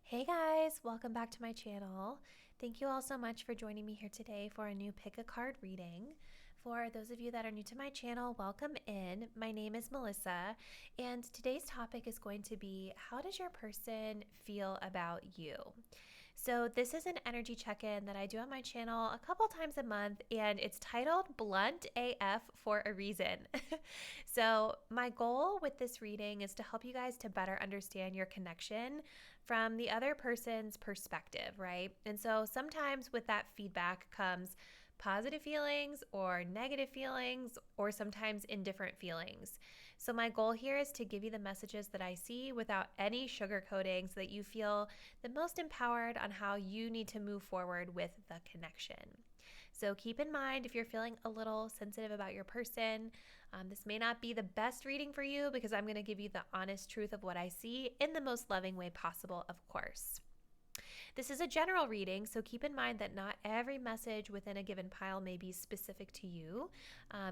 Hey guys, welcome back to my channel. Thank you all so much for joining me here today for a new pick a card reading. For those of you that are new to my channel, welcome in. My name is Melissa, and today's topic is going to be, how does your person feel about you? So this is an energy check-in that I do on my channel a couple times a month, and it's titled Blunt AF for a reason. So my goal with this reading is to help you guys to better understand your connection from the other person's perspective, right? And so sometimes with that feedback comes positive feelings or negative feelings, or sometimes indifferent feelings. So my goal here is to give you the messages that I see without any sugarcoating so that you feel the most empowered on how you need to move forward with the connection. So keep in mind, if you're feeling a little sensitive about your person, this may not be the best reading for you, because I'm going to give you the honest truth of what I see in the most loving way possible, of course. This is a general reading, so keep in mind that not every message within a given pile may be specific to you.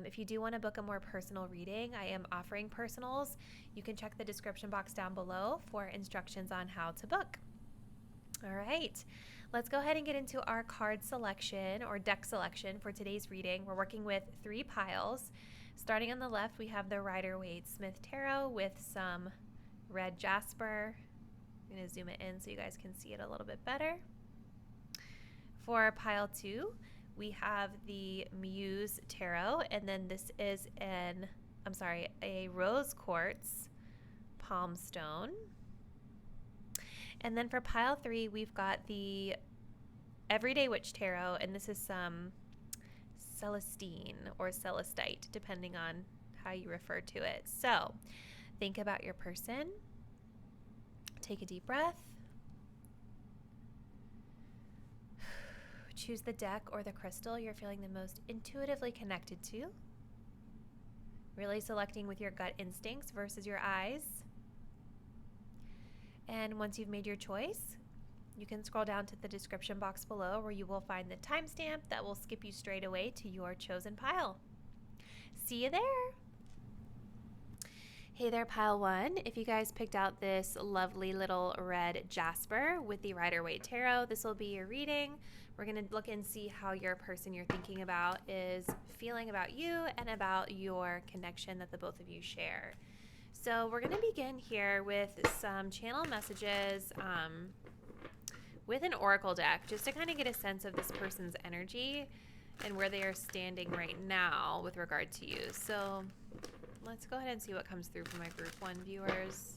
If you do want to book a more personal reading, I am offering personals. You can check the description box down below for instructions on how to book. All right, let's go ahead and get into our card selection or deck selection for today's reading. We're working with 3 piles. Starting on the left, we have the Rider-Waite Smith Tarot with some red jasper. I'm going to zoom it in so you guys can see it a little bit better. For pile 2, we have the Muse Tarot, and then this is a rose quartz palm stone. And then for pile 3, we've got the Everyday Witch Tarot, and this is some Celestine or Celestite, depending on how you refer to it. So think about your person. Take a deep breath. Choose the deck or the crystal you're feeling the most intuitively connected to. Really selecting with your gut instincts versus your eyes. And once you've made your choice, you can scroll down to the description box below, where you will find the timestamp that will skip you straight away to your chosen pile. See you there. Hey there, pile 1. If you guys picked out this lovely little red jasper with the Rider-Waite Tarot, this will be your reading. We're going to look and see how your person you're thinking about is feeling about you and about your connection that the both of you share. So we're going to begin here with some channel messages with an oracle deck, just to kind of get a sense of this person's energy and where they are standing right now with regard to you. So let's go ahead and see what comes through for my group 1 viewers.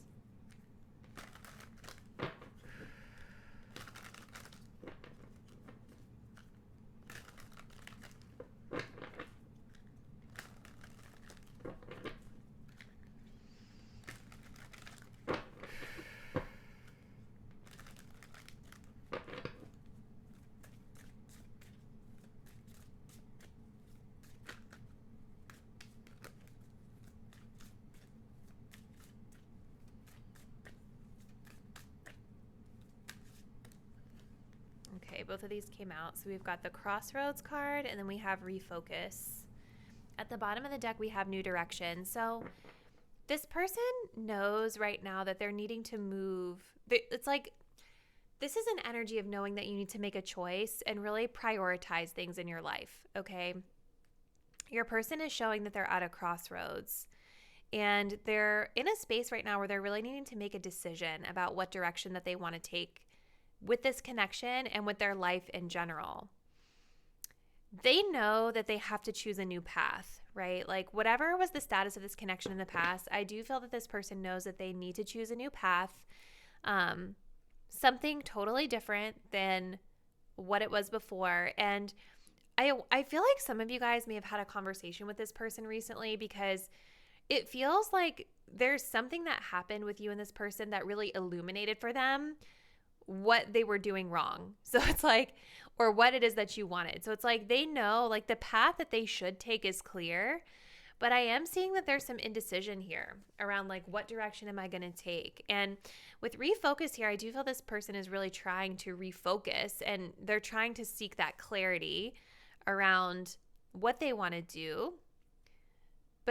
Okay, both of these came out. So we've got the Crossroads card, and then we have Refocus. At the bottom of the deck, we have New Direction. So this person knows right now that they're needing to move. It's like, this is an energy of knowing that you need to make a choice and really prioritize things in your life, okay? Your person is showing that they're at a crossroads, and they're in a space right now where they're really needing to make a decision about what direction that they want to take with this connection and with their life in general. They know that they have to choose a new path, right? Like, whatever was the status of this connection in the past, I do feel that this person knows that they need to choose a new path, something totally different than what it was before. And I feel like some of you guys may have had a conversation with this person recently, because it feels like there's something that happened with you and this person that really illuminated for them what they were doing wrong. So it's like, or what it is that you wanted. So it's like, they know, like, the path that they should take is clear, but I am seeing that there's some indecision here around, like, what direction am I going to take? And with Refocus here, I do feel this person is really trying to refocus, and they're trying to seek that clarity around what they want to do.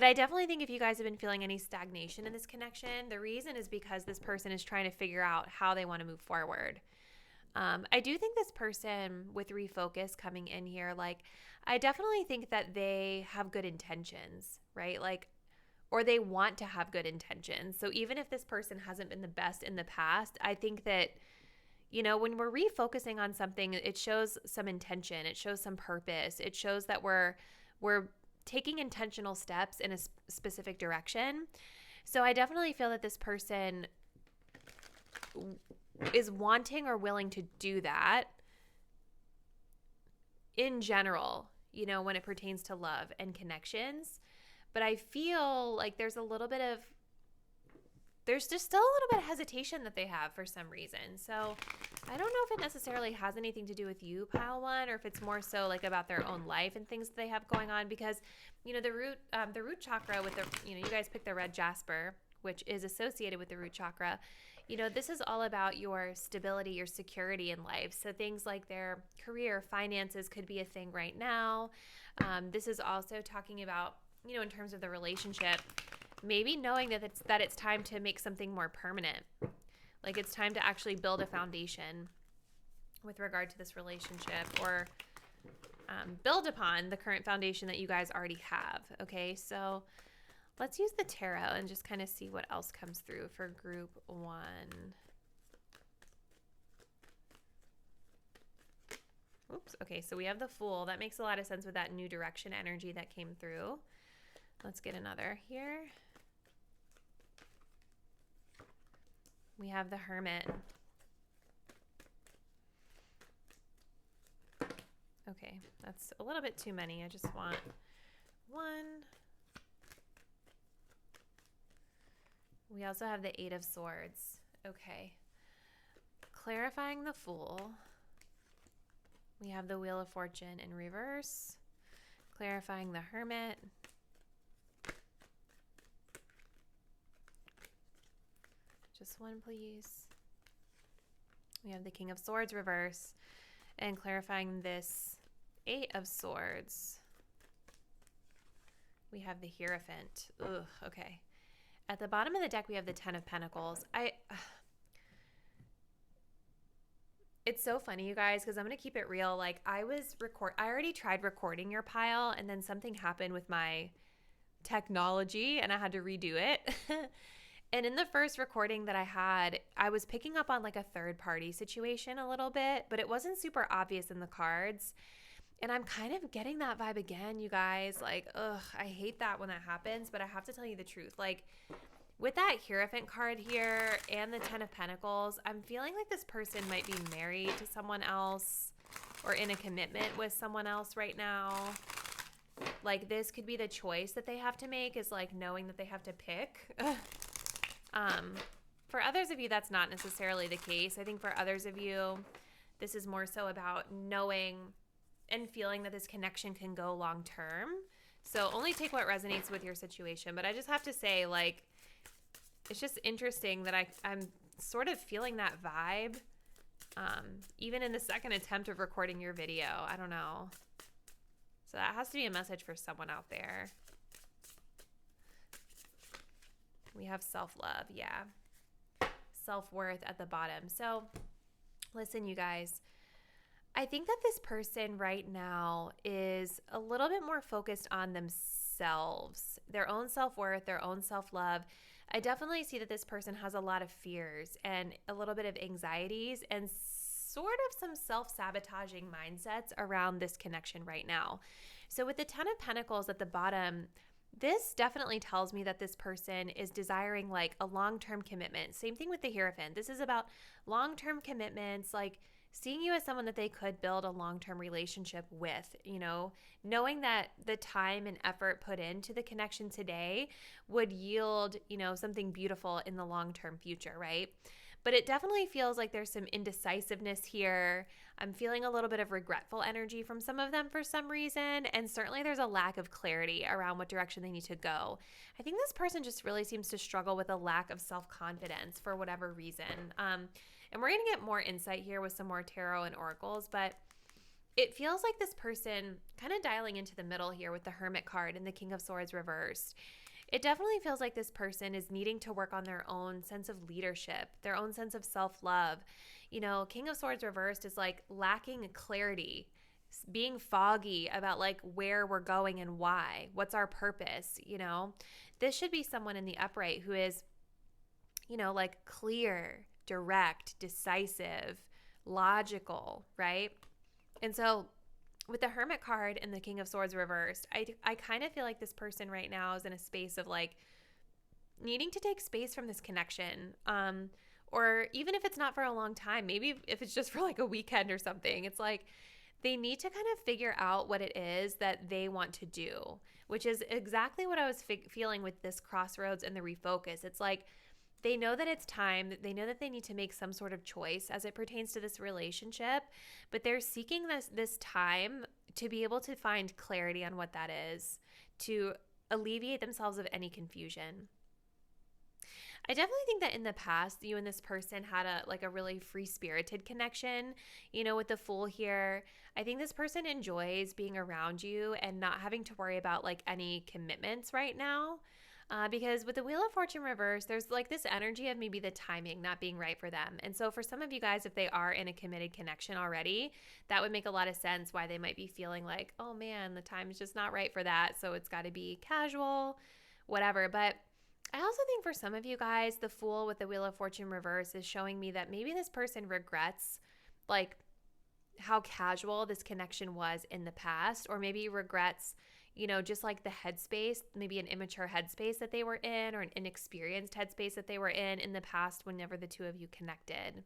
But I definitely think if you guys have been feeling any stagnation in this connection, the reason is because this person is trying to figure out how they want to move forward. I do think this person with refocus coming in here, like, I definitely think that they have good intentions, right? Like, or they want to have good intentions. So even if this person hasn't been the best in the past, I think that, when we're refocusing on something, it shows some intention, it shows some purpose, it shows that we're taking intentional steps in a specific direction. So I definitely feel that this person is wanting or willing to do that in general, when it pertains to love and connections. But I feel like there's just still a little bit of hesitation that they have for some reason. So I don't know if it necessarily has anything to do with you, pile one, or if it's more so like about their own life and things that they have going on. Because, the root chakra with you guys picked the red jasper, which is associated with the root chakra. This is all about your stability, your security in life. So things like their career, finances could be a thing right now. This is also talking about, in terms of the relationship, maybe knowing that it's time to make something more permanent. Like it's time to actually build a foundation with regard to this relationship, or build upon the current foundation that you guys already have. Okay, so let's use the tarot and just kind of see what else comes through for group 1. Oops. Okay, so we have the Fool. That makes a lot of sense with that new direction energy that came through. Let's get another here. We have the Hermit. Okay, that's a little bit too many. I just want one. We also have the 8 of Swords. Okay. Clarifying the Fool. We have the Wheel of Fortune in reverse. Clarifying the Hermit. Just one, please. We have the King of Swords reverse. And clarifying this 8 of Swords. We have the Hierophant. Ugh, okay. At the bottom of the deck, we have the 10 of Pentacles. It's so funny, you guys, because I'm going to keep it real. Like, I already tried recording your pile, and then something happened with my technology, and I had to redo it. And in the first recording that I had, I was picking up on like a third-party situation a little bit, but it wasn't super obvious in the cards. And I'm kind of getting that vibe again, you guys. Like, ugh, I hate that when that happens, but I have to tell you the truth. Like, with that Hierophant card here and the 10 of Pentacles, I'm feeling like this person might be married to someone else or in a commitment with someone else right now. Like, this could be the choice that they have to make, is like knowing that they have to pick. For others of you, that's not necessarily the case. I think for others of you, this is more so about knowing and feeling that this connection can go long term. So only take what resonates with your situation. But I just have to say, like, it's just interesting that I'm sort of feeling that vibe, even in the second attempt of recording your video. I don't know. So that has to be a message for someone out there. We have self-love, yeah. Self-worth at the bottom. So listen, you guys, I think that this person right now is a little bit more focused on themselves, their own self-worth, their own self-love. I definitely see that this person has a lot of fears and a little bit of anxieties and sort of some self-sabotaging mindsets around this connection right now. So with the 10 of Pentacles at the bottom, this definitely tells me that this person is desiring like a long-term commitment. Same thing with the Hierophant. This is about long-term commitments, like seeing you as someone that they could build a long-term relationship with, knowing that the time and effort put into the connection today would yield, something beautiful in the long-term future, right? But it definitely feels like there's some indecisiveness here. I'm feeling a little bit of regretful energy from some of them for some reason. And certainly there's a lack of clarity around what direction they need to go. I think this person just really seems to struggle with a lack of self-confidence for whatever reason. And we're going to get more insight here with some more tarot and oracles, but it feels like this person kind of dialing into the middle here with the Hermit card and the King of Swords reversed. it definitely feels like this person is needing to work on their own sense of leadership, their own sense of self-love. King of Swords reversed is like lacking clarity, being foggy about like where we're going and why, what's our purpose. This should be someone in the upright who is, like clear, direct, decisive, logical, right? And so with the Hermit card and the King of Swords reversed, I kind of feel like this person right now is in a space of like needing to take space from this connection. Or even if it's not for a long time, maybe if it's just for like a weekend or something, it's like they need to kind of figure out what it is that they want to do, which is exactly what I was feeling with this crossroads and the refocus. It's like they know that it's time. They know that they need to make some sort of choice as it pertains to this relationship, but they're seeking this time to be able to find clarity on what that is, to alleviate themselves of any confusion. I definitely think that in the past, you and this person had a really free-spirited connection, with the Fool here. I think this person enjoys being around you and not having to worry about like any commitments right now. Because with the Wheel of Fortune reverse, there's like this energy of maybe the timing not being right for them. And so for some of you guys, if they are in a committed connection already, that would make a lot of sense why they might be feeling like, oh man, the time is just not right for that. So it's got to be casual, whatever. But I also think for some of you guys, the Fool with the Wheel of Fortune reverse is showing me that maybe this person regrets like how casual this connection was in the past, or maybe regrets just like the headspace, maybe an immature headspace that they were in, or an inexperienced headspace that they were in the past whenever the two of you connected.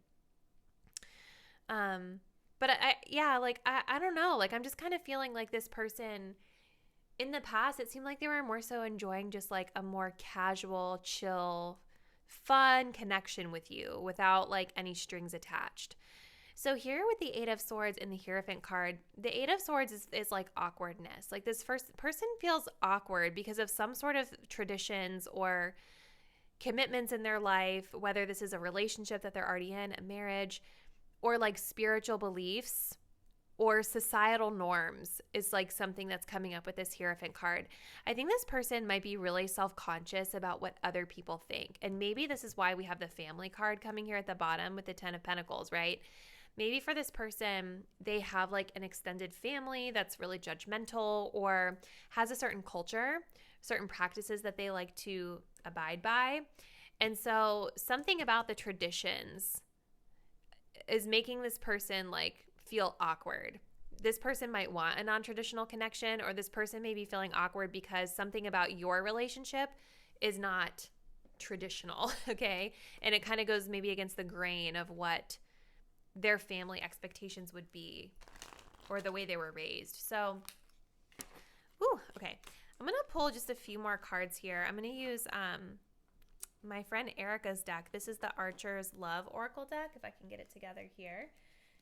But I don't know. Like, I'm just kind of feeling like this person in the past, it seemed like they were more so enjoying just like a more casual, chill, fun connection with you without like any strings attached. So here with the Eight of Swords and the Hierophant card, the Eight of Swords is like awkwardness. Like this first person feels awkward because of some sort of traditions or commitments in their life, whether this is a relationship that they're already in, a marriage, or like spiritual beliefs or societal norms is like something that's coming up with this Hierophant card. I think this person might be really self-conscious about what other people think. And maybe this is why we have the Family card coming here at the bottom with the Ten of Pentacles, right? Maybe for this person, they have like an extended family that's really judgmental or has a certain culture, certain practices that they like to abide by. And so something about the traditions is making this person like feel awkward. This person might want a non-traditional connection, or this person may be feeling awkward because something about your relationship is not traditional, okay? And it kind of goes maybe against the grain of what their family expectations would be or the way they were raised. So, okay. I'm going to pull just a few more cards here. I'm going to use my friend Erica's deck. This is the Archer's Love Oracle deck, if I can get it together here,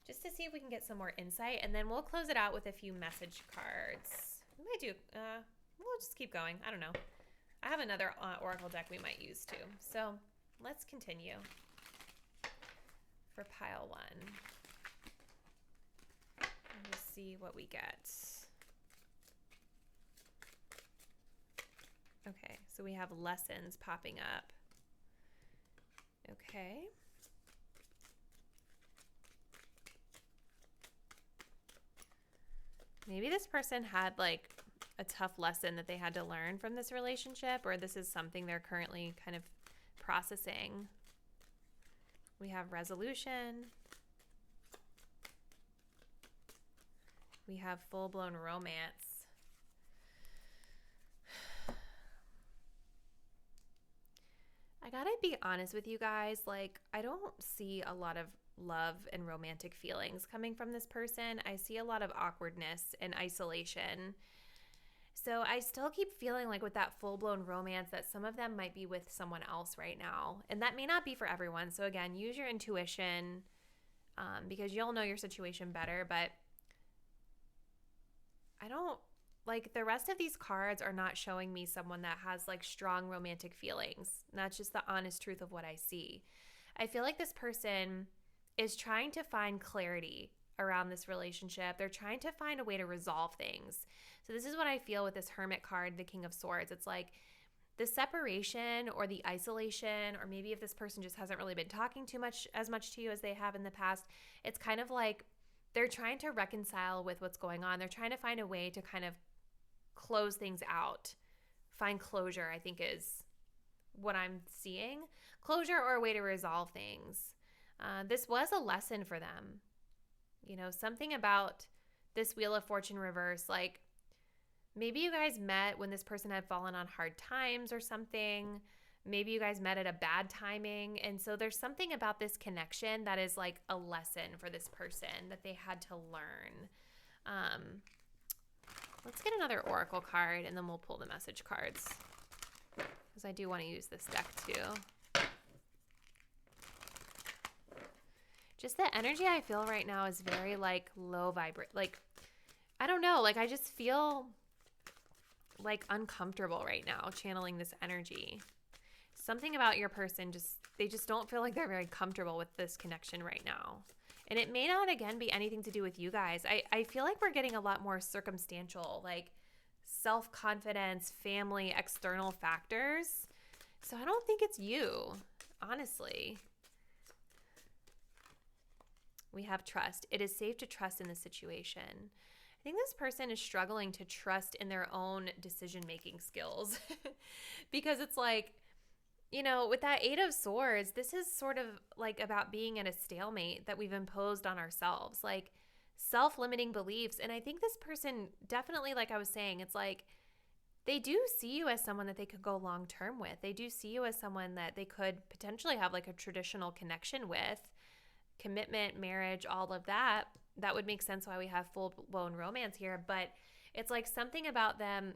just to see if we can get some more insight. And then we'll close it out with a few message cards. We might do, we'll just keep going. I don't know. I have another Oracle deck we might use too. So let's continue. For pile one. And we'll see what we get. Okay, so we have lessons popping up. Okay. Maybe this person had like a tough lesson that they had to learn from this relationship, or this is something they're currently kind of processing. We have resolution. We have full-blown romance. I gotta be honest with you guys, like I don't see a lot of love and romantic feelings coming from this person. I see a lot of awkwardness and isolation. So I still keep feeling like with that full-blown romance that some of them might be with someone else right now. And that may not be for everyone. So again, use your intuition because you'll know your situation better. But I don't, like the rest of these cards are not showing me someone that has like strong romantic feelings. And that's just the honest truth of what I see. I feel like this person is trying to find clarity around this relationship. They're trying to find a way to resolve things. So this is what I feel with this Hermit card, the King of Swords. It's like the separation or the isolation, or maybe if this person just hasn't really been talking as much to you as they have in the past, it's kind of like they're trying to reconcile with what's going on. They're trying to find a way to kind of close things out. Find closure, I think, is what I'm seeing. Closure or a way to resolve things. This was a lesson for them. You know, something about this Wheel of Fortune reverse, like maybe you guys met when this person had fallen on hard times or something. Maybe you guys met at a bad timing. And so there's something about this connection that is like a lesson for this person that they had to learn. Let's get another oracle card and then we'll pull the message cards, because I do want to use this deck too. Just the energy I feel right now is very like low vibrate. Like, I don't know. Like, I just feel like uncomfortable right now channeling this energy. Something about your person, they just don't feel like they're very comfortable with this connection right now. And it may not, again, be anything to do with you guys. I feel like we're getting a lot more circumstantial, like self-confidence, family, external factors. So I don't think it's you, honestly. We have trust. It is safe to trust in this situation. I think this person is struggling to trust in their own decision-making skills because it's like, you know, with that Eight of Swords, this is sort of like about being in a stalemate that we've imposed on ourselves, like self-limiting beliefs. And I think this person definitely, like I was saying, it's like they do see you as someone that they could go long-term with. They do see you as someone that they could potentially have like a traditional connection with, commitment, marriage, all of that. That would make sense why we have full-blown romance here. But it's like something about them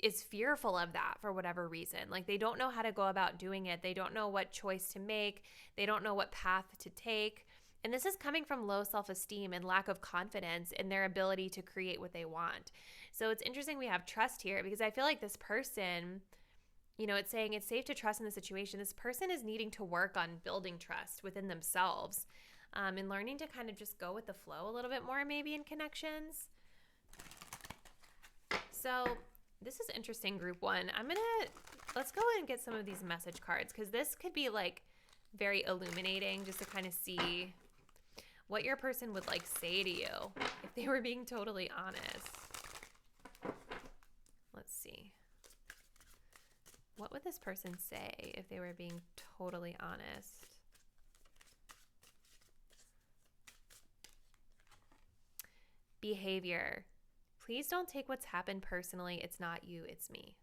is fearful of that for whatever reason. Like they don't know how to go about doing it. They don't know what choice to make. They don't know what path to take. And this is coming from low self-esteem and lack of confidence in their ability to create what they want. So it's interesting we have trust here, because I feel like this person, you know, it's saying it's safe to trust in the situation. This person is needing to work on building trust within themselves, and learning to kind of just go with the flow a little bit more, maybe in connections. So this is interesting, group one. Let's go and get some of these message cards, because this could be like very illuminating, just to kind of see what your person would like say to you if they were being totally honest. Let's see. What would this person say if they were being totally honest? Behavior. Please don't take what's happened personally. It's not you, it's me.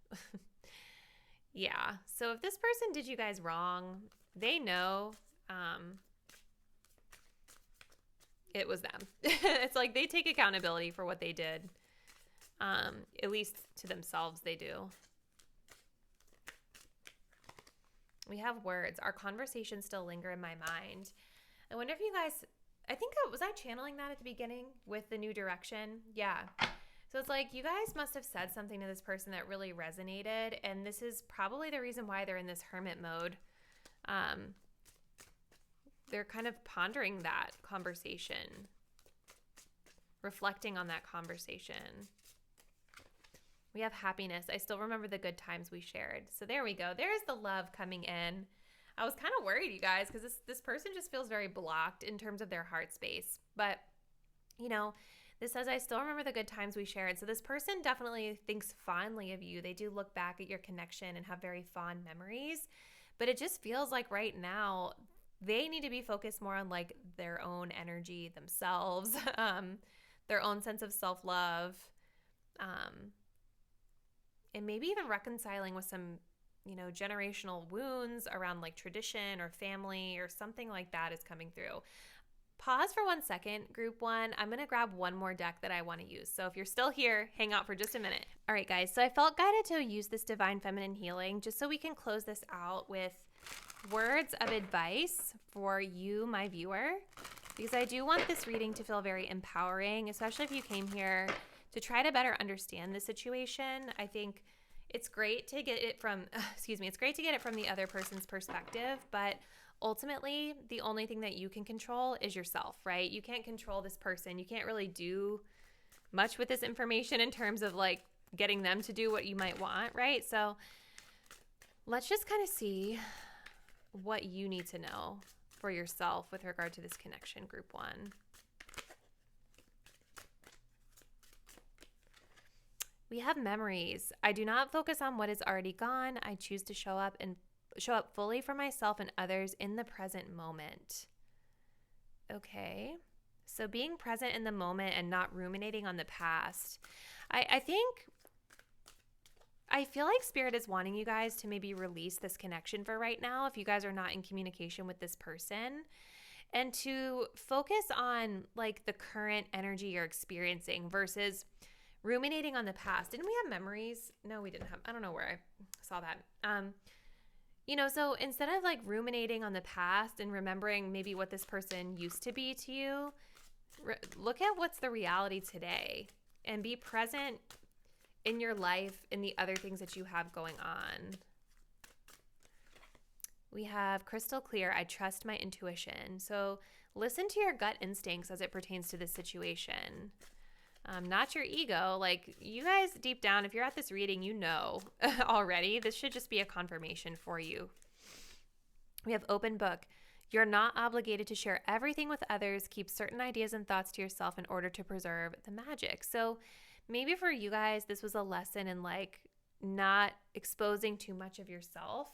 Yeah. So if this person did you guys wrong, they know it was them. It's like they take accountability for what they did. At least to themselves, they do. We have words. Our conversations still linger in my mind. I wonder if you guys, was I channeling that at the beginning with the new direction? Yeah. So it's like you guys must have said something to this person that really resonated, and this is probably the reason why they're in this hermit mode. They're kind of pondering that conversation, reflecting on that conversation. We have happiness. I still remember the good times we shared. So there we go. There's the love coming in. I was kind of worried, you guys, because this person just feels very blocked in terms of their heart space. But, you know, this says, I still remember the good times we shared. So this person definitely thinks fondly of you. They do look back at your connection and have very fond memories. But it just feels like right now they need to be focused more on like their own energy themselves, their own sense of self-love, and maybe even reconciling with some, you know, generational wounds around like tradition or family or something like that is coming through. Pause for 1 second, group one. I'm going to grab one more deck that I want to use. So if you're still here, hang out for just a minute. All right, guys. So I felt guided to use this divine feminine healing just so we can close this out with words of advice for you, my viewer, because I do want this reading to feel very empowering, especially if you came here to try to better understand the situation. I think it's great to get it from, it's great to get it from the other person's perspective, but ultimately the only thing that you can control is yourself, right? You can't control this person. You can't really do much with this information in terms of like getting them to do what you might want, right? So let's just kind of see what you need to know for yourself with regard to this connection, group 1. We have memories. I do not focus on what is already gone. I choose to show up fully for myself and others in the present moment. Okay. So being present in the moment and not ruminating on the past. I feel like Spirit is wanting you guys to maybe release this connection for right now if you guys are not in communication with this person, and to focus on like the current energy you're experiencing versus ruminating on the past. Didn't we have memories? No, we didn't have. I don't know where I saw that. So instead of like ruminating on the past and remembering maybe what this person used to be to you, look at what's the reality today and be present in your life, in the other things that you have going on. We have crystal clear, I trust my intuition. So listen to your gut instincts as it pertains to this situation. Not your ego. Like, you guys deep down, if you're at this reading, you know already. This should just be a confirmation for you. We have open book. You're not obligated to share everything with others. Keep certain ideas and thoughts to yourself in order to preserve the magic. So maybe for you guys, this was a lesson in like not exposing too much of yourself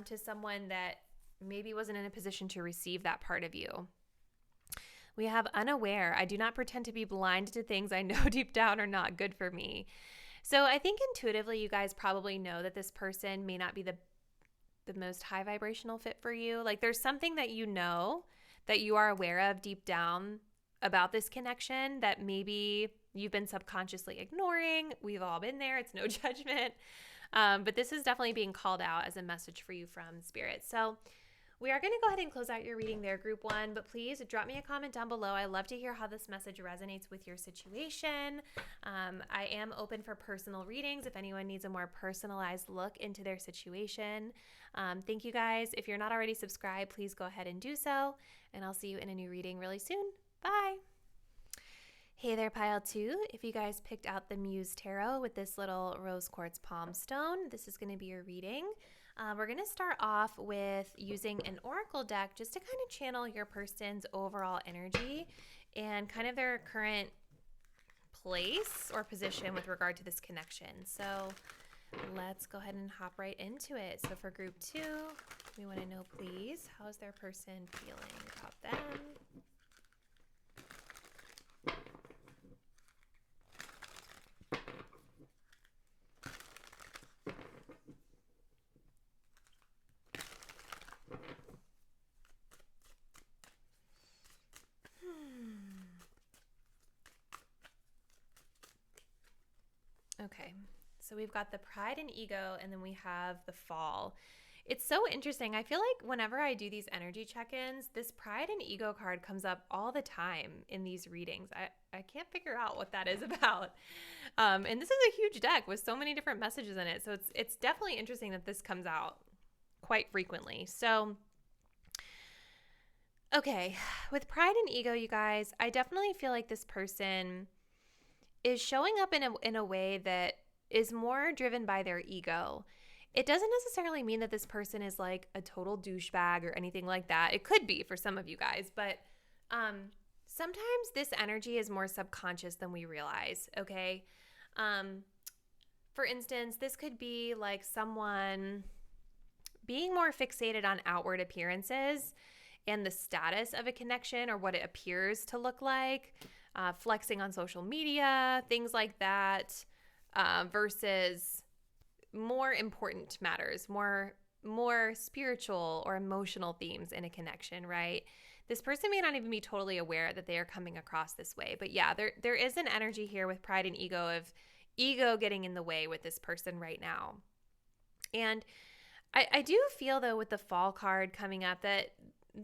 to someone that maybe wasn't in a position to receive that part of you. We have unaware. I do not pretend to be blind to things I know deep down are not good for me. So I think intuitively you guys probably know that this person may not be the most high vibrational fit for you. Like, there's something that you know that you are aware of deep down about this connection that maybe you've been subconsciously ignoring. We've all been there. It's no judgment. But this is definitely being called out as a message for you from Spirit. So we are going to go ahead and close out your reading there, group 1, but please drop me a comment down below. I love to hear how this message resonates with your situation. I am open for personal readings if anyone needs a more personalized look into their situation. Thank you guys. If you're not already subscribed, please go ahead and do so, and I'll see you in a new reading really soon. Bye. Hey there, Pile 2. If you guys picked out the Muse Tarot with this little rose quartz palm stone, this is going to be your reading. We're going to start off with using an oracle deck just to kind of channel your person's overall energy and kind of their current place or position with regard to this connection. So let's go ahead and hop right into it. So for group 2, we want to know, please, how's their person feeling about them? Okay, so we've got the pride and ego, and then we have the fall. It's so interesting. I feel like whenever I do these energy check-ins, this pride and ego card comes up all the time in these readings. I can't figure out what that is about. And this is a huge deck with so many different messages in it. So it's definitely interesting that this comes out quite frequently. So, okay, with pride and ego, you guys, I definitely feel like this person is showing up in a way that is more driven by their ego. It doesn't necessarily mean that this person is like a total douchebag or anything like that. It could be for some of you guys, but sometimes this energy is more subconscious than we realize, okay? For instance, this could be like someone being more fixated on outward appearances and the status of a connection or what it appears to look like. Flexing on social media, things like that, versus more important matters, more spiritual or emotional themes in a connection, right? This person may not even be totally aware that they are coming across this way. But yeah, there is an energy here with pride and ego of ego getting in the way with this person right now. And I do feel, though, with the fall card coming up that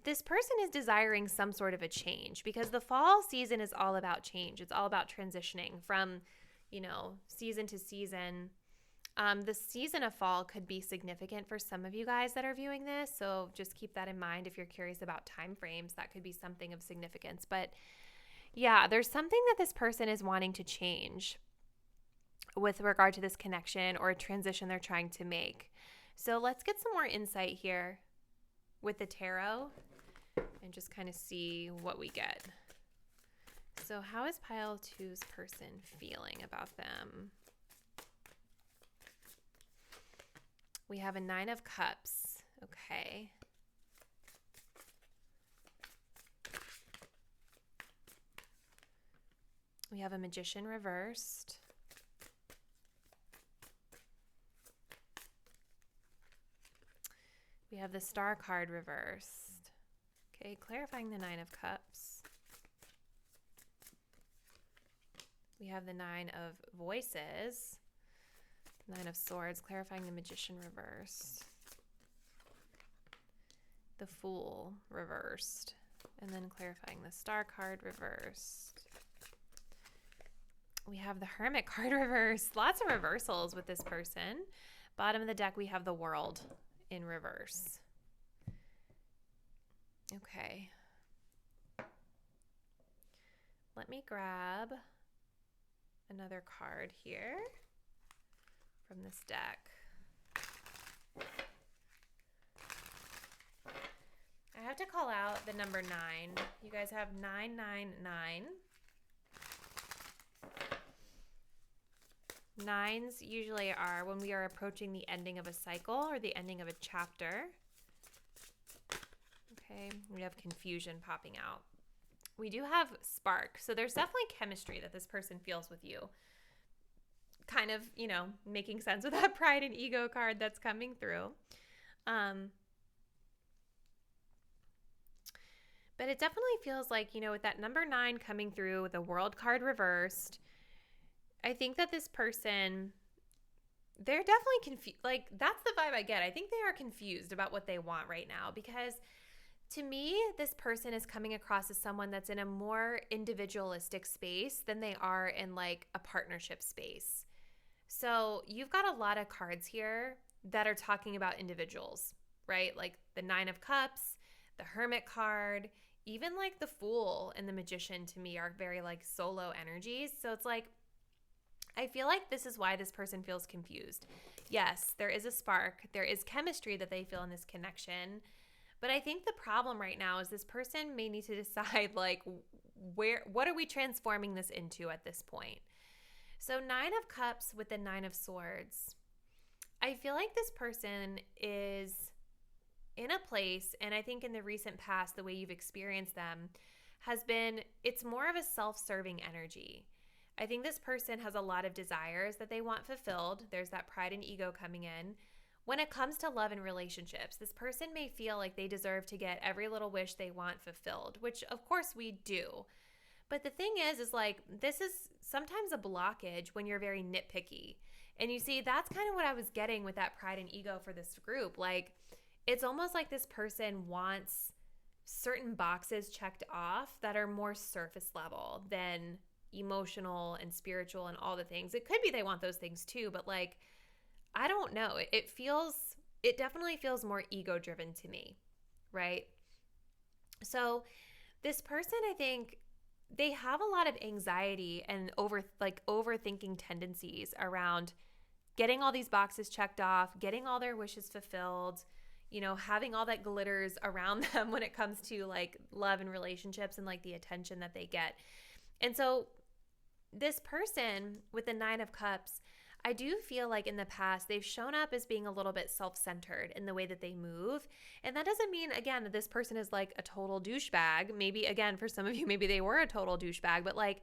this person is desiring some sort of a change, because the fall season is all about change. It's all about transitioning from, season to season. The season of fall could be significant for some of you guys that are viewing this. So just keep that in mind. If you're curious about time frames, that could be something of significance. But yeah, there's something that this person is wanting to change with regard to this connection or a transition they're trying to make. So let's get some more insight here with the tarot and just kind of see what we get. So how is pile two's person feeling about them? We have a 9 of Cups. Okay. We have a Magician reversed. We have the Star card reversed. Okay, clarifying the 9 of Cups. We have the 9 of Voices. 9 of Swords, clarifying the Magician reversed. The Fool reversed. And then clarifying the Star card reversed. We have the Hermit card reversed. Lots of reversals with this person. Bottom of the deck, we have the World in reverse. Okay. Let me grab another card here from this deck. I have to call out the number 9. You guys have 999. Nines usually are when we are approaching the ending of a cycle or the ending of a chapter. Okay, we have confusion popping out. We do have spark, so there's definitely chemistry that this person feels with you. Kind of, you know, making sense with that pride and ego card that's coming through. But it definitely feels like, you know, with that number 9 coming through with the World card reversed, I think that this person, they're definitely confused. Like, that's the vibe I get. I think they are confused about what they want right now, because to me, this person is coming across as someone that's in a more individualistic space than they are in like a partnership space. So you've got a lot of cards here that are talking about individuals, right? Like the 9 of Cups, the Hermit card, even like the Fool and the Magician to me are very like solo energies. So it's like, I feel like this is why this person feels confused. Yes, there is a spark. There is chemistry that they feel in this connection. But I think the problem right now is this person may need to decide, like, what are we transforming this into at this point? So 9 of Cups with the 9 of Swords. I feel like this person is in a place, and I think in the recent past, the way you've experienced them has been, it's more of a self-serving energy. I think this person has a lot of desires that they want fulfilled. There's that pride and ego coming in. When it comes to love and relationships, this person may feel like they deserve to get every little wish they want fulfilled, which of course we do. But the thing is like, this is sometimes a blockage when you're very nitpicky. And you see, that's kind of what I was getting with that pride and ego for this group. Like, it's almost like this person wants certain boxes checked off that are more surface level than emotional and spiritual and all the things. It could be they want those things too, but like, I don't know. It definitely feels more ego driven to me, right? So this person, I think they have a lot of anxiety and overthinking tendencies around getting all these boxes checked off, getting all their wishes fulfilled, you know, having all that glitters around them when it comes to like love and relationships and like the attention that they get. And so this person with the 9 of Cups, I do feel like in the past they've shown up as being a little bit self-centered in the way that they move. And that doesn't mean, again, that this person is like a total douchebag. Maybe, again, for some of you, maybe they were a total douchebag. But like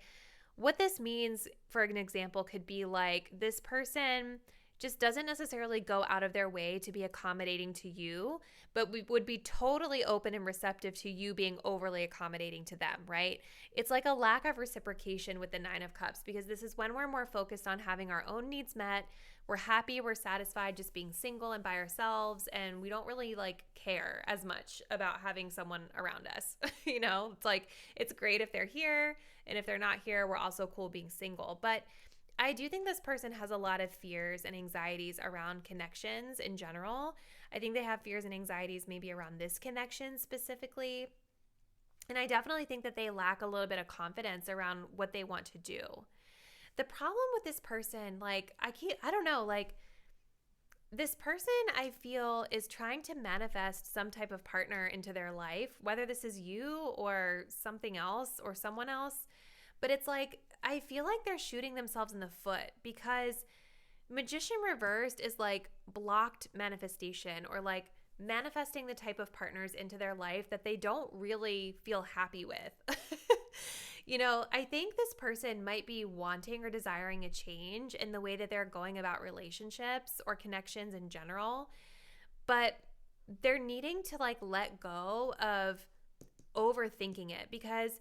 what this means, for an example, could be like this person just doesn't necessarily go out of their way to be accommodating to you, but we would be totally open and receptive to you being overly accommodating to them, right? It's like a lack of reciprocation with the 9 of Cups, because this is when we're more focused on having our own needs met. We're happy, we're satisfied just being single and by ourselves, and we don't really like care as much about having someone around us. You know, it's like, it's great if they're here, and if they're not here, we're also cool being single. But I do think this person has a lot of fears and anxieties around connections in general. I think they have fears and anxieties maybe around this connection specifically. And I definitely think that they lack a little bit of confidence around what they want to do. The problem with this person, like, I don't know, like, this person, I feel, is trying to manifest some type of partner into their life, whether this is you or something else or someone else. But it's like, I feel like they're shooting themselves in the foot, because Magician reversed is like blocked manifestation, or like manifesting the type of partners into their life that they don't really feel happy with. I think this person might be wanting or desiring a change in the way that they're going about relationships or connections in general, but they're needing to like let go of overthinking it, because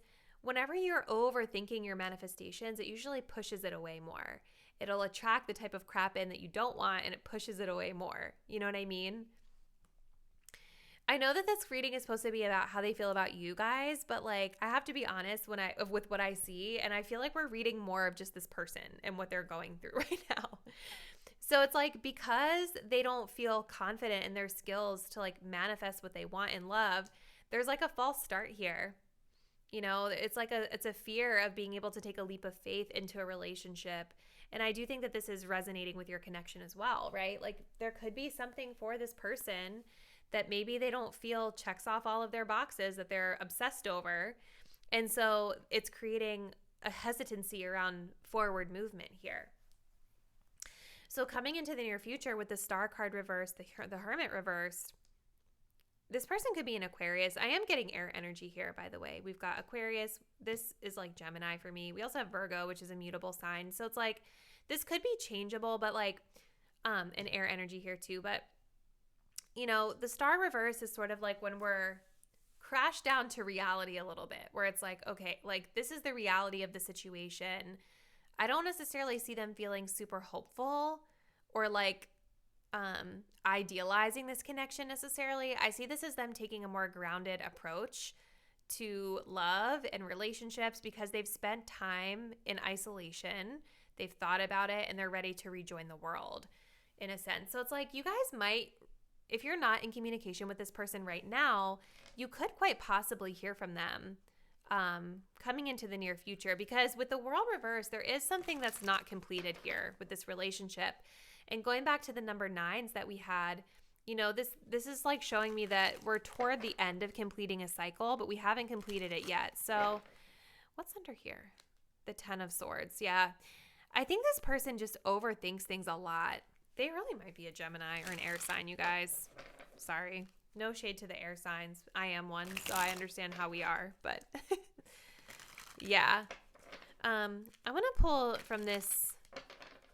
whenever you're overthinking your manifestations, it usually pushes it away more. It'll attract the type of crap in that you don't want, and it pushes it away more. You know what I mean? I know that this reading is supposed to be about how they feel about you guys, but like, I have to be honest with what I see, and I feel like we're reading more of just this person and what they're going through right now. So it's like, because they don't feel confident in their skills to like manifest what they want in love, there's like a false start here. It's like it's a fear of being able to take a leap of faith into a relationship. And I do think that this is resonating with your connection as well, right? Like, there could be something for this person that maybe they don't feel checks off all of their boxes that they're obsessed over. And so it's creating a hesitancy around forward movement here. So coming into the near future with the Star card reversed, the Hermit reversed, this person could be an Aquarius. I am getting air energy here, by the way. We've got Aquarius. This is like Gemini for me. We also have Virgo, which is a mutable sign. So it's like, this could be changeable, but like an air energy here too. But the Star reverse is sort of like when we're crashed down to reality a little bit, where it's like, okay, like this is the reality of the situation. I don't necessarily see them feeling super hopeful or like idealizing this connection necessarily. I see this as them taking a more grounded approach to love and relationships, because they've spent time in isolation. They've thought about it, and they're ready to rejoin the world in a sense. So it's like, you guys might, if you're not in communication with this person right now, you could quite possibly hear from them coming into the near future, because with the World reverse, there is something that's not completed here with this relationship. And going back to the number 9s that we had, this is like showing me that we're toward the end of completing a cycle, but we haven't completed it yet. So what's under here? The 10 of Swords. Yeah. I think this person just overthinks things a lot. They really might be a Gemini or an air sign, you guys. Sorry. No shade to the air signs. I am one, so I understand how we are. But yeah. I want to pull from this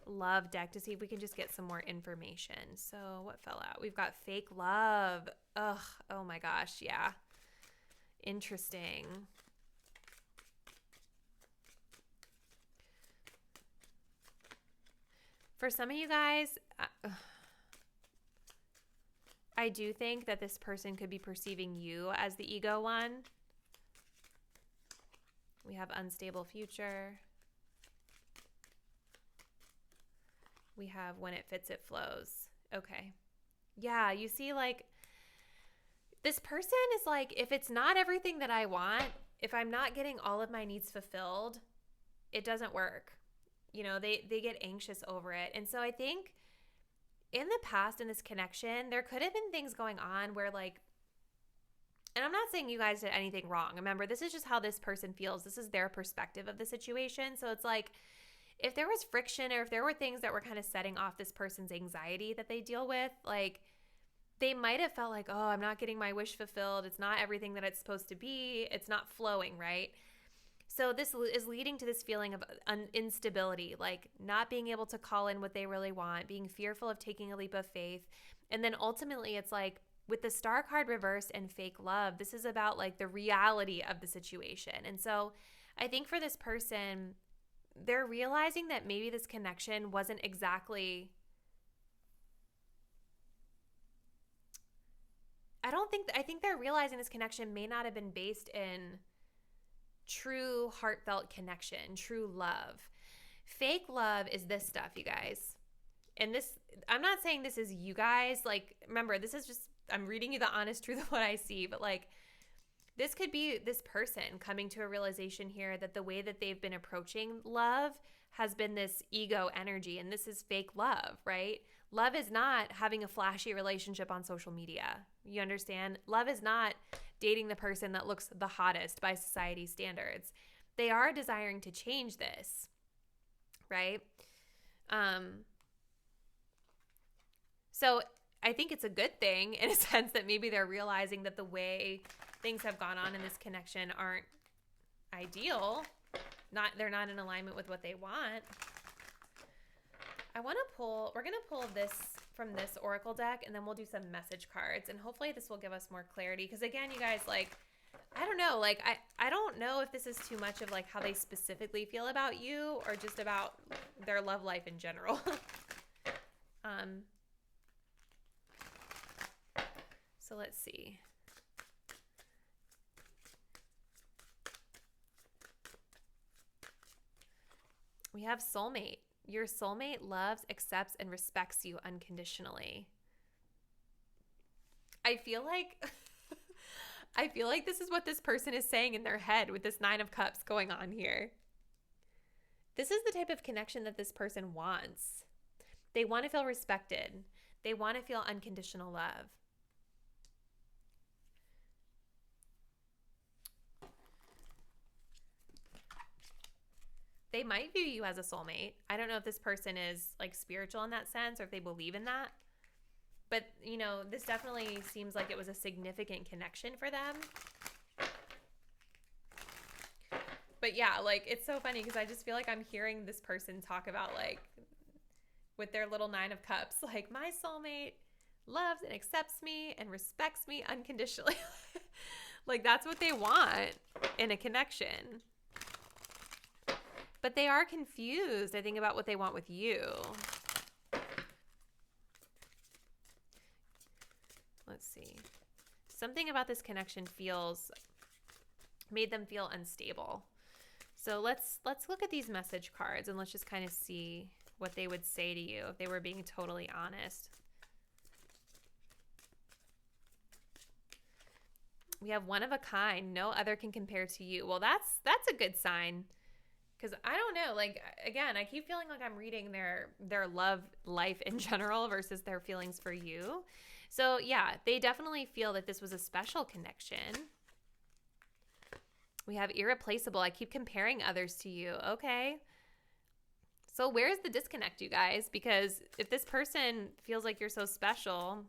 love deck to see if we can just get some more information. So what fell out? We've got fake love. Ugh. Oh my gosh. Yeah. Interesting. For some of you guys, I do think that this person could be perceiving you as the ego one. We have unstable future. We have when it fits, it flows. Okay. Yeah, you see, like, this person is like, if it's not everything that I want, if I'm not getting all of my needs fulfilled, it doesn't work. They get anxious over it. And so I think in the past in this connection, there could have been things going on where like, and I'm not saying you guys did anything wrong. Remember, this is just how this person feels. This is their perspective of the situation. So it's like, if there was friction, or if there were things that were kind of setting off this person's anxiety that they deal with, like, they might have felt like, oh, I'm not getting my wish fulfilled. It's not everything that it's supposed to be. It's not flowing, right? So this is leading to this feeling of instability, like not being able to call in what they really want, being fearful of taking a leap of faith. And then ultimately it's like, with the Star card reversed and fake love, this is about like the reality of the situation. And so I think for this person, they're realizing that maybe this connection wasn't exactly, I think they're realizing this connection may not have been based in true heartfelt connection, true love. Fake love is this stuff, you guys. And this, I'm not saying this is you guys. Like, remember, this is just, I'm reading you the honest truth of what I see. But like, this could be this person coming to a realization here that the way that they've been approaching love has been this ego energy. And this is fake love, right? Love is not having a flashy relationship on social media. You understand? Love is not dating the person that looks the hottest by society's standards. They are desiring to change this, right? So I think it's a good thing in a sense that maybe they're realizing that the way things have gone on in this connection aren't ideal. They're not in alignment with what they want. We're going to pull this from this oracle deck, and then we'll do some message cards, and hopefully this will give us more clarity. Because again, you guys, like, I don't know, like, I don't know if this is too much of like how they specifically feel about you or just about their love life in general. So let's see. We have soulmate. Your soulmate loves, accepts, and respects you unconditionally. I feel like this is what this person is saying in their head with this 9 of Cups going on here. This is the type of connection that this person wants. They want to feel respected. They want to feel unconditional love. They might view you as a soulmate. I don't know if this person is like spiritual in that sense or if they believe in that. But, you know, this definitely seems like it was a significant connection for them. But yeah, like, it's so funny because I just feel like I'm hearing this person talk about, like, with their little 9 of Cups, like, my soulmate loves and accepts me and respects me unconditionally. Like, that's what they want in a connection. But they are confused, I think, about what they want with you. Let's see. Something about this connection made them feel unstable. So let's look at these message cards and let's just kind of see what they would say to you if they were being totally honest. We have one of a kind. No other can compare to you. Well, that's a good sign. Because I don't know, like, again, I keep feeling like I'm reading their love life in general versus their feelings for you. So, yeah, they definitely feel that this was a special connection. We have irreplaceable. I keep comparing others to you. Okay. So where's the disconnect, you guys? Because if this person feels like you're so special,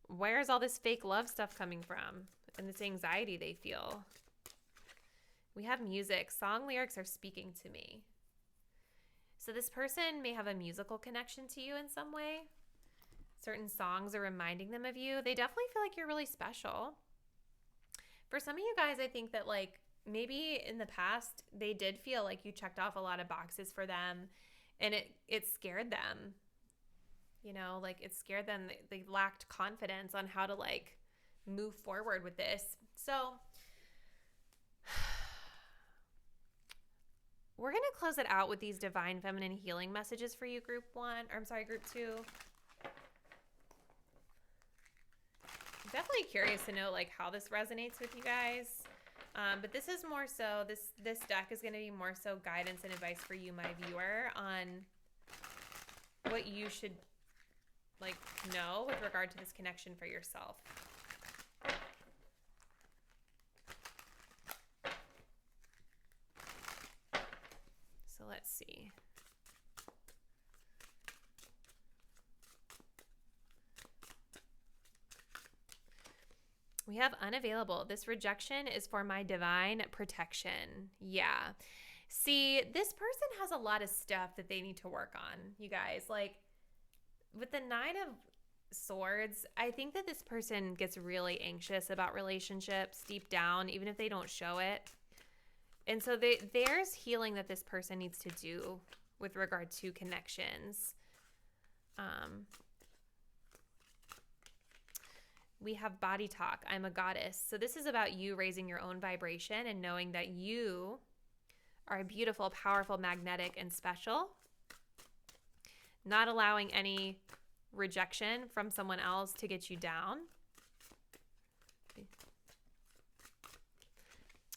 where's all this fake love stuff coming from and this anxiety they feel? We have music. Song lyrics are speaking to me. So this person may have a musical connection to you in some way. Certain songs are reminding them of you. They definitely feel like you're really special. For some of you guys, I think that, like, maybe in the past, they did feel like you checked off a lot of boxes for them, and it scared them. You know, like, it scared them. They lacked confidence on how to, like, move forward with this. So we're going to close it out with these divine feminine healing messages for you, group 2. I'm definitely curious to know, like, how this resonates with you guys. But this is more so, this deck is going to be more so guidance and advice for you, my viewer, on what you should, like, know with regard to this connection for yourself. So let's see. We have unavailable. This rejection is for my divine protection. Yeah. See, this person has a lot of stuff that they need to work on, you guys. Like, with the 9 of Swords, I think that this person gets really anxious about relationships deep down, even if they don't show it. And so there's healing that this person needs to do with regard to connections. We have body talk. I'm a goddess. So this is about you raising your own vibration and knowing that you are beautiful, powerful, magnetic, and special. Not allowing any rejection from someone else to get you down.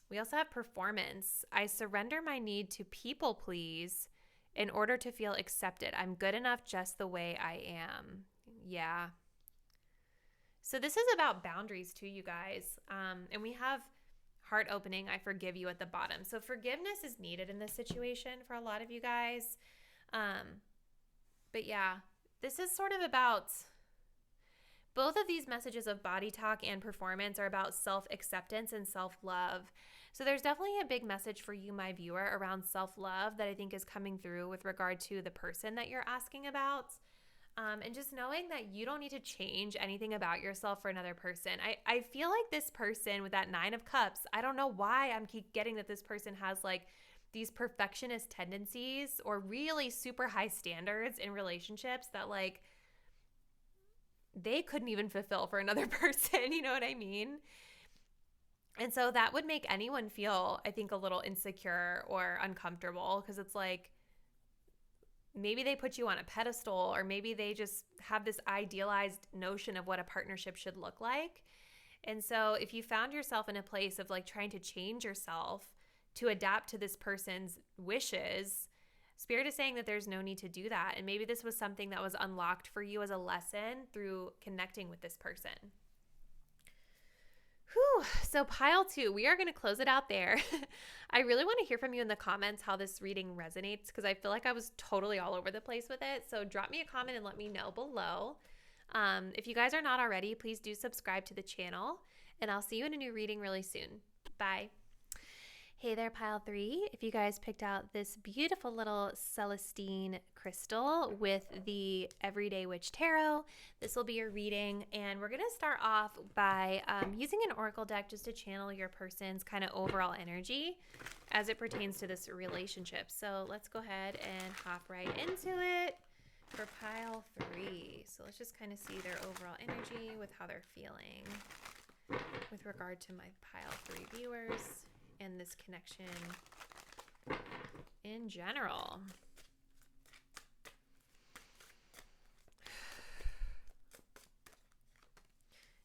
We also have performance. I surrender my need to people please in order to feel accepted. I'm good enough just the way I am. Yeah. So this is about boundaries too, you guys. And we have heart opening, I forgive you at the bottom. So forgiveness is needed in this situation for a lot of you guys. But yeah, this is sort of about both of these messages of body talk and performance are about self-acceptance and self-love. So there's definitely a big message for you, my viewer, around self-love that I think is coming through with regard to the person that you're asking about. And just knowing that you don't need to change anything about yourself for another person. I feel like this person with that 9 of Cups, I don't know why I'm keep getting that this person has like these perfectionist tendencies or really super high standards in relationships that like they couldn't even fulfill for another person. You know what I mean? And so that would make anyone feel, I think, a little insecure or uncomfortable because it's like, maybe they put you on a pedestal, or maybe they just have this idealized notion of what a partnership should look like. And so if you found yourself in a place of like trying to change yourself to adapt to this person's wishes, Spirit is saying that there's no need to do that. And maybe this was something that was unlocked for you as a lesson through connecting with this person. Whew. So pile 2, we are going to close it out there. I really want to hear from you in the comments how this reading resonates because I feel like I was totally all over the place with it. So drop me a comment and let me know below. If you guys are not already, please do subscribe to the channel and I'll see you in a new reading really soon. Bye. Hey there, pile 3. If you guys picked out this beautiful little Celestine crystal with the Everyday Witch Tarot, this will be your reading. And we're going to start off by using an oracle deck just to channel your person's kind of overall energy as it pertains to this relationship. So let's go ahead and hop right into it for pile 3. So let's just kind of see their overall energy with how they're feeling with regard to my pile 3 viewers and this connection in general.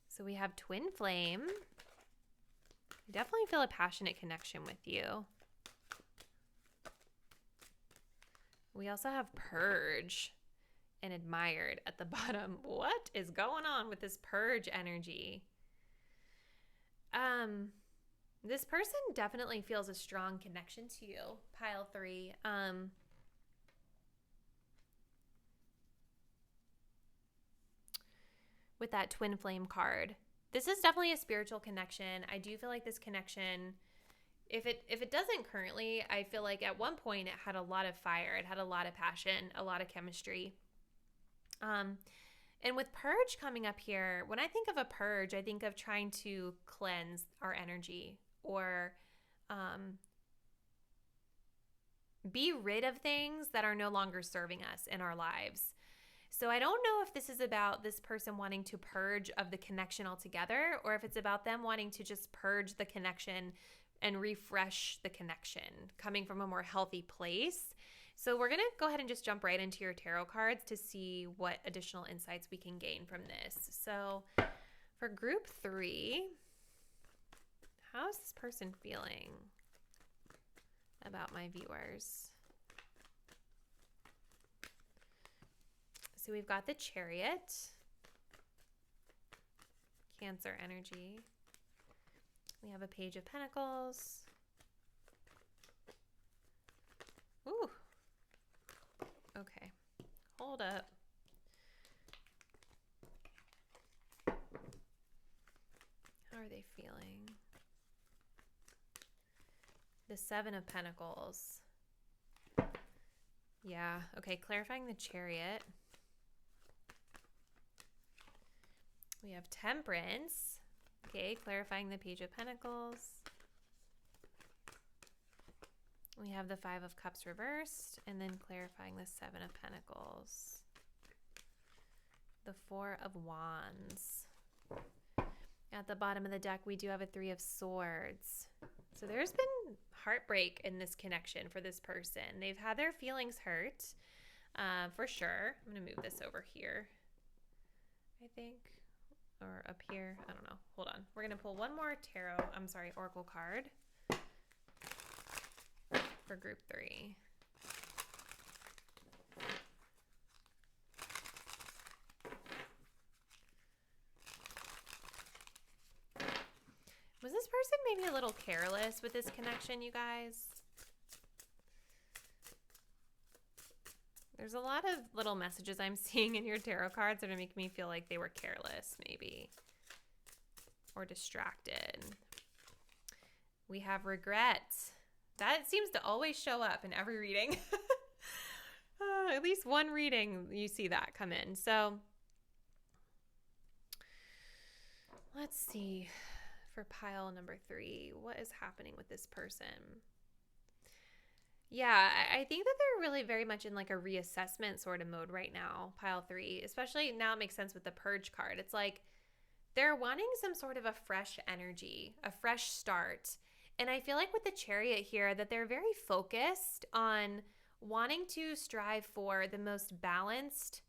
So we have Twin Flame. I definitely feel a passionate connection with you. We also have Purge and Admired at the bottom. What is going on with this Purge energy? This person definitely feels a strong connection to you, pile 3. With that Twin Flame card. This is definitely a spiritual connection. I do feel like this connection, if it doesn't currently, I feel like at one point it had a lot of fire. It had a lot of passion, a lot of chemistry. And with Purge coming up here, when I think of a purge, I think of trying to cleanse our energy or be rid of things that are no longer serving us in our lives. So I don't know if this is about this person wanting to purge of the connection altogether, or if it's about them wanting to just purge the connection and refresh the connection, coming from a more healthy place. So we're going to go ahead and just jump right into your tarot cards to see what additional insights we can gain from this. So for group 3, how is this person feeling about my viewers? So we've got the Chariot, Cancer energy. We have a Page of Pentacles. Ooh. Okay. Hold up. How are they feeling? The 7 of Pentacles. Yeah. Okay. Clarifying the Chariot. We have Temperance. Okay. Clarifying the Page of Pentacles. We have the 5 of Cups reversed, and then clarifying the 7 of Pentacles. The 4 of Wands. At the bottom of the deck, we do have a 3 of Swords. So there's been heartbreak in this connection for this person. They've had their feelings hurt, for sure. I'm going to move this over here, I think, or up here. I don't know. Hold on. We're going to pull one more oracle card for group 3. person may be a little careless with this connection, you guys. There's a lot of little messages I'm seeing in your tarot cards that are making me feel like they were careless, maybe, or distracted. We have regret. That seems to always show up in every reading. At least one reading, you see that come in. So let's see for pile number 3. What is happening with this person? Yeah, I think that they're really very much in like a reassessment sort of mode right now, pile 3. Especially now it makes sense with the purge card. It's like they're wanting some sort of a fresh energy, a fresh start. And I feel like with the Chariot here that they're very focused on wanting to strive for the most balanced,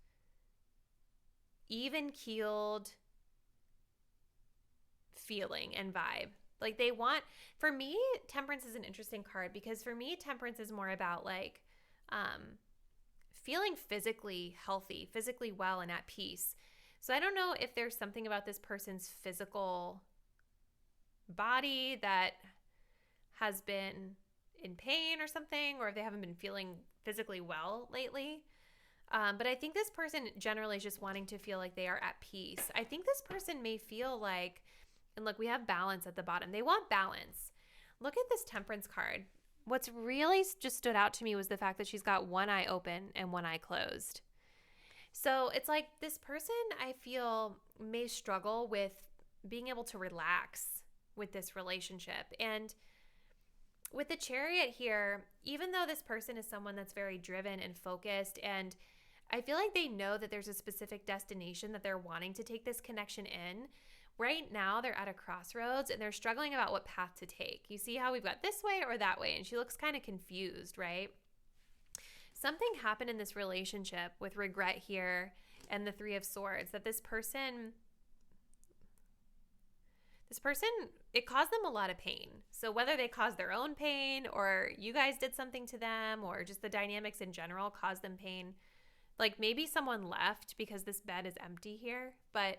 even-keeled feeling and vibe. Like they want, for me, Temperance is an interesting card because for me, Temperance is more about like feeling physically healthy, physically well and at peace. So I don't know if there's something about this person's physical body that has been in pain or something, or if they haven't been feeling physically well lately. But I think this person generally is just wanting to feel like they are at peace. I think this person may feel like, and look, we have balance at the bottom. They want balance. Look at this Temperance card. What's really just stood out to me was the fact that she's got one eye open and one eye closed. So it's like this person, I feel, may struggle with being able to relax with this relationship. And with the Chariot here, even though this person is someone that's very driven and focused, and I feel like they know that there's a specific destination that they're wanting to take this connection in, right now they're at a crossroads and they're struggling about what path to take. You see how we've got this way or that way, and she looks kind of confused, right? Something happened in this relationship with regret here and the Three of Swords that this person, it caused them a lot of pain. So whether they caused their own pain or you guys did something to them or just the dynamics in general caused them pain, like maybe someone left because this bed is empty here, but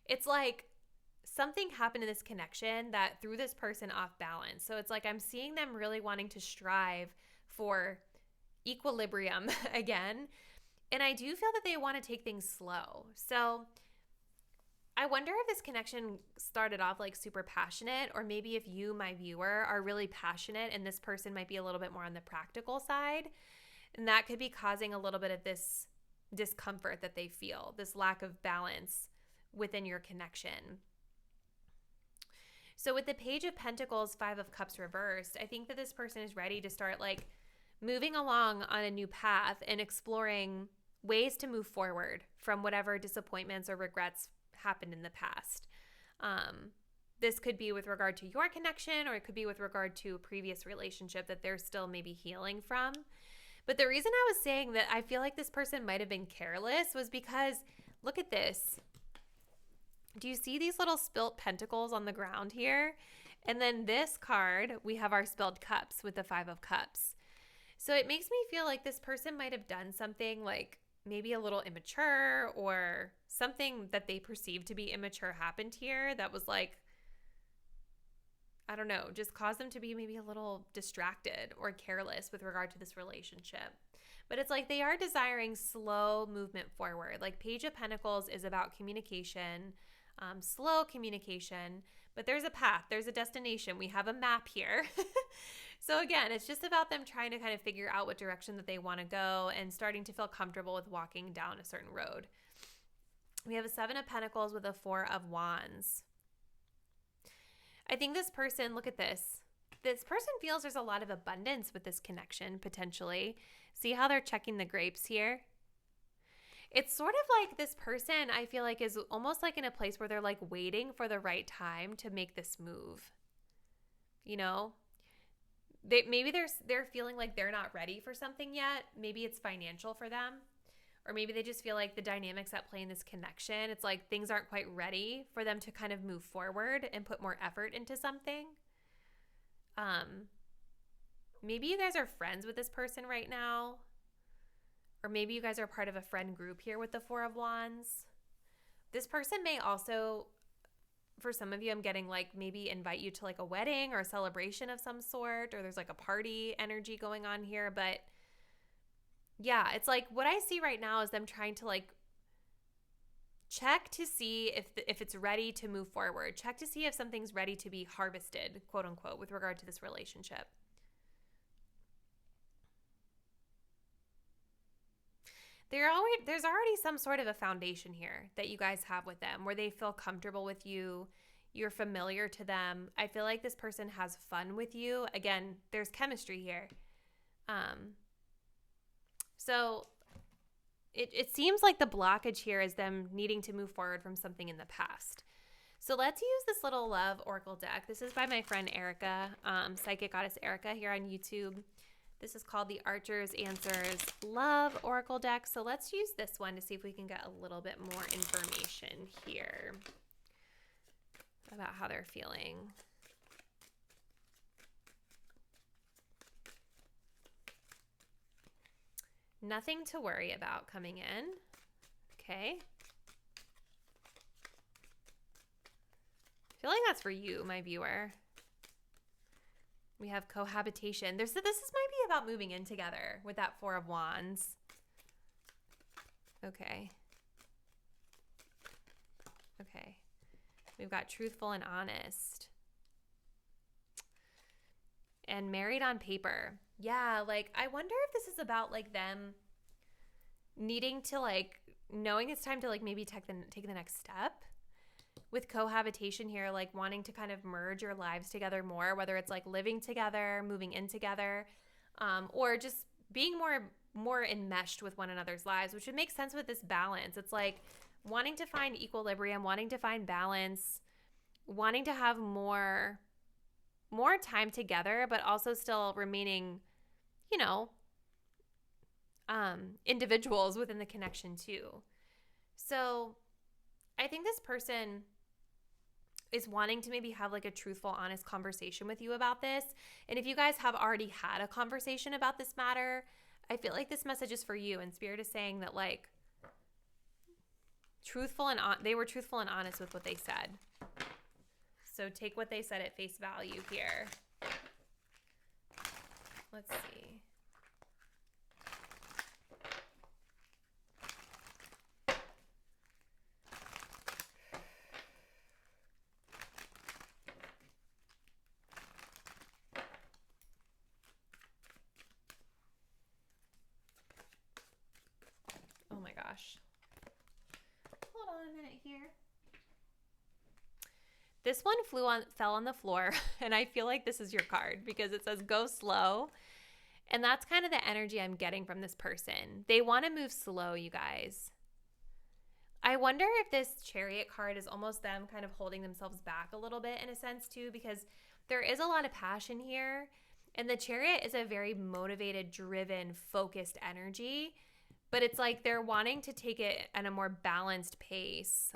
it's like something happened in this connection that threw this person off balance. So it's like I'm seeing them really wanting to strive for equilibrium again. And I do feel that they want to take things slow. So I wonder if this connection started off like super passionate, or maybe if you, my viewer, are really passionate and this person might be a little bit more on the practical side. And that could be causing a little bit of this discomfort that they feel, this lack of balance within your connection. So with the Page of Pentacles, Five of Cups reversed, I think that this person is ready to start like moving along on a new path and exploring ways to move forward from whatever disappointments or regrets happened in the past. This could be with regard to your connection, or it could be with regard to a previous relationship that they're still maybe healing from. But the reason I was saying that I feel like this person might have been careless was because look at this. Do you see these little spilt pentacles on the ground here? And then this card, we have our spilled cups with the Five of Cups. So it makes me feel like this person might have done something like maybe a little immature, or something that they perceived to be immature happened here that was like, I don't know, just caused them to be maybe a little distracted or careless with regard to this relationship. But it's like they are desiring slow movement forward. Like Page of Pentacles is about communication, slow communication, but there's a path, there's a destination. We have a map here. So again, it's just about them trying to kind of figure out what direction that they want to go and starting to feel comfortable with walking down a certain road. We have a Seven of Pentacles with a Four of Wands. I think this person, look at this. This person feels there's a lot of abundance with this connection, potentially. See how they're checking the grapes here? It's sort of like this person, I feel like, is almost like in a place where they're like waiting for the right time to make this move. You know? Maybe they're feeling like they're not ready for something yet. Maybe it's financial for them. Or maybe they just feel like the dynamics at play in this connection, it's like things aren't quite ready for them to kind of move forward and put more effort into something. Maybe you guys are friends with this person right now. Or maybe you guys are part of a friend group here with the Four of Wands. This person may also for some of you, I'm getting like maybe invite you to like a wedding or a celebration of some sort, or there's like a party energy going on here. But yeah, it's like what I see right now is them trying to like check to see if it's ready to move forward. Check to see if something's ready to be harvested, quote unquote, with regard to this relationship. There's already some sort of a foundation here that you guys have with them where they feel comfortable with you. You're familiar to them. I feel like this person has fun with you. Again, there's chemistry here. So it seems like the blockage here is them needing to move forward from something in the past. So let's use this little love oracle deck. This is by my friend Erica, Psychic Goddess Erica here on YouTube. This is called the Archer's Answers Love Oracle deck. So let's use this one to see if we can get a little bit more information here about how they're feeling. Nothing to worry about coming in. Okay. I feel like that's for you, my viewer. We have cohabitation. This might be about moving in together with that Four of Wands. Okay. Okay. We've got truthful and honest. And married on paper. Yeah, like I wonder if this is about like them needing to like knowing it's time to like maybe take the next step. With cohabitation here, like wanting to kind of merge your lives together more, whether it's like living together, moving in together, or just being more enmeshed with one another's lives, which would make sense with this balance. It's like wanting to find equilibrium, wanting to find balance, wanting to have more time together, but also still remaining, you know, individuals within the connection too. So I think this person is wanting to maybe have like a truthful, honest conversation with you about this. And if you guys have already had a conversation about this matter, I feel like this message is for you. And Spirit is saying that like they were truthful and honest with what they said. So take what they said at face value here. Let's see. Oh my gosh. Hold on a minute here. This one fell on the floor, and I feel like this is your card because it says go slow. And that's kind of the energy I'm getting from this person. They want to move slow, you guys. I wonder if this Chariot card is almost them kind of holding themselves back a little bit in a sense too, because there is a lot of passion here. And the Chariot is a very motivated, driven, focused energy. But it's like they're wanting to take it at a more balanced pace.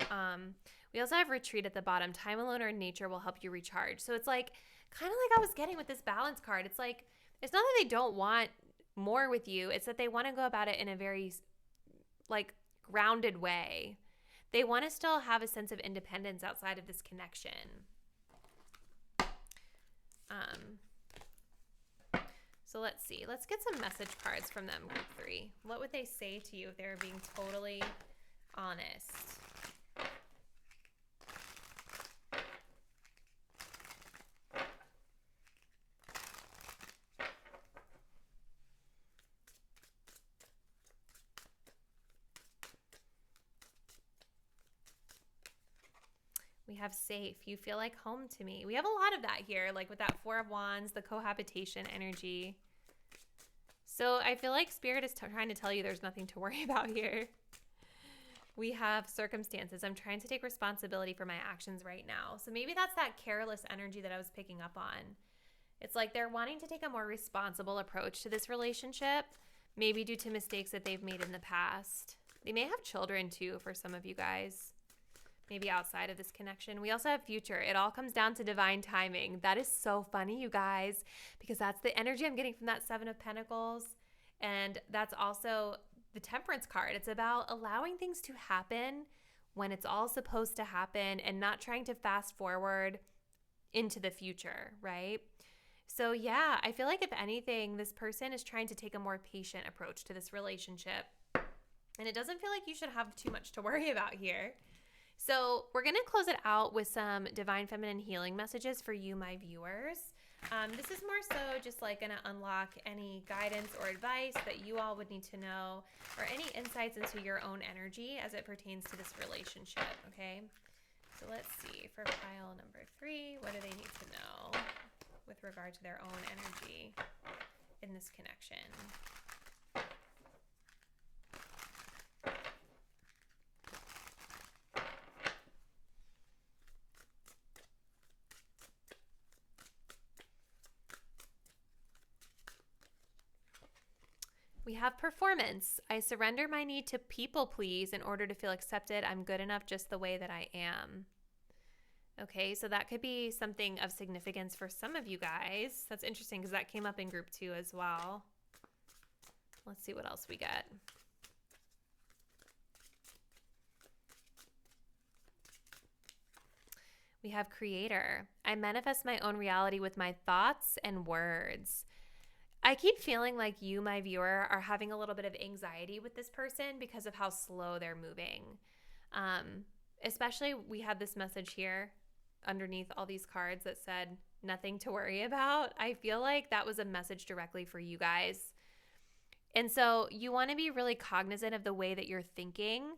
We also have retreat at the bottom. Time alone or in nature will help you recharge. So it's like kind of like I was getting with this balance card. It's like it's not that they don't want more with you. It's that they want to go about it in a very like grounded way. They want to still have a sense of independence outside of this connection. So let's see. Let's get some message cards from them, group 3. What would they say to you if they were being totally honest? We have safe. You feel like home to me. We have a lot of that here, like with that Four of Wands, the cohabitation energy. So I feel like Spirit is trying to tell you there's nothing to worry about here. We have circumstances. I'm trying to take responsibility for my actions right now. So maybe that's that careless energy that I was picking up on. It's like they're wanting to take a more responsible approach to this relationship, maybe due to mistakes that they've made in the past. They may have children too for some of you guys. Maybe outside of this connection. We also have future. It all comes down to divine timing. That is so funny, you guys, because that's the energy I'm getting from that Seven of Pentacles. And that's also the Temperance card. It's about allowing things to happen when it's all supposed to happen and not trying to fast forward into the future, right? So yeah, I feel like if anything, this person is trying to take a more patient approach to this relationship. And it doesn't feel like you should have too much to worry about here. So we're going to close it out with some divine feminine healing messages for you, my viewers. This is more so just like going to unlock any guidance or advice that you all would need to know, or any insights into your own energy as it pertains to this relationship, okay? So let's see, for pile number 3, what do they need to know with regard to their own energy in this connection? We have performance. I surrender my need to people please in order to feel accepted. I'm good enough just the way that I am. Okay, so that could be something of significance for some of you guys. That's interesting because that came up in group 2 as well. Let's see what else we get. We have creator. I manifest my own reality with my thoughts and words. I keep feeling like you, my viewer, are having a little bit of anxiety with this person because of how slow they're moving. Especially, we had this message here underneath all these cards that said nothing to worry about. I feel like that was a message directly for you guys. And so you want to be really cognizant of the way that you're thinking,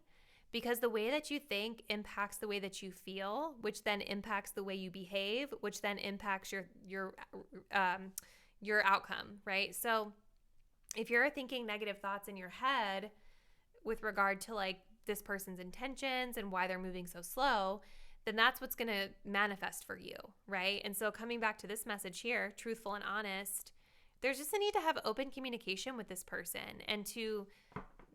because the way that you think impacts the way that you feel, which then impacts the way you behave, which then impacts your outcome, right? So if you're thinking negative thoughts in your head with regard to like this person's intentions and why they're moving so slow, then that's what's going to manifest for you, right? And so coming back to this message here, truthful and honest, there's just a need to have open communication with this person and to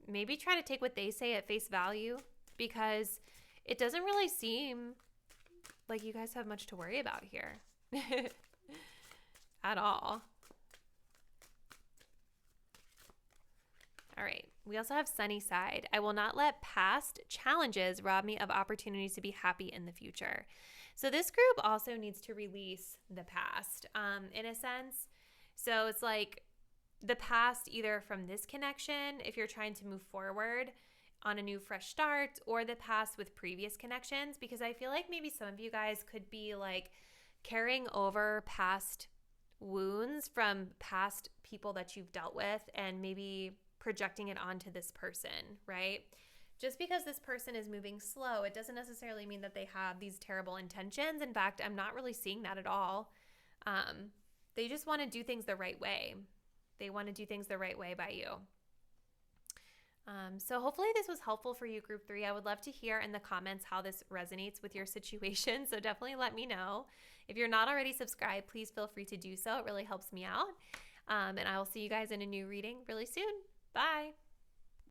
maybe try to take what they say at face value, because it doesn't really seem like you guys have much to worry about here at all. All right. We also have sunny side. I will not let past challenges rob me of opportunities to be happy in the future. So this group also needs to release the past, in a sense. So it's like the past, either from this connection, if you're trying to move forward on a new fresh start, or the past with previous connections, because I feel like maybe some of you guys could be like carrying over past wounds from past people that you've dealt with and maybe projecting it onto this person, right? Just because this person is moving slow, it doesn't necessarily mean that they have these terrible intentions. In fact, I'm not really seeing that at all. They just want to do things the right way. They want to do things the right way by you. So hopefully this was helpful for you, group 3. I would love to hear in the comments how this resonates with your situation. So definitely let me know. If you're not already subscribed, please feel free to do so. It really helps me out. And I will see you guys in a new reading really soon. Bye.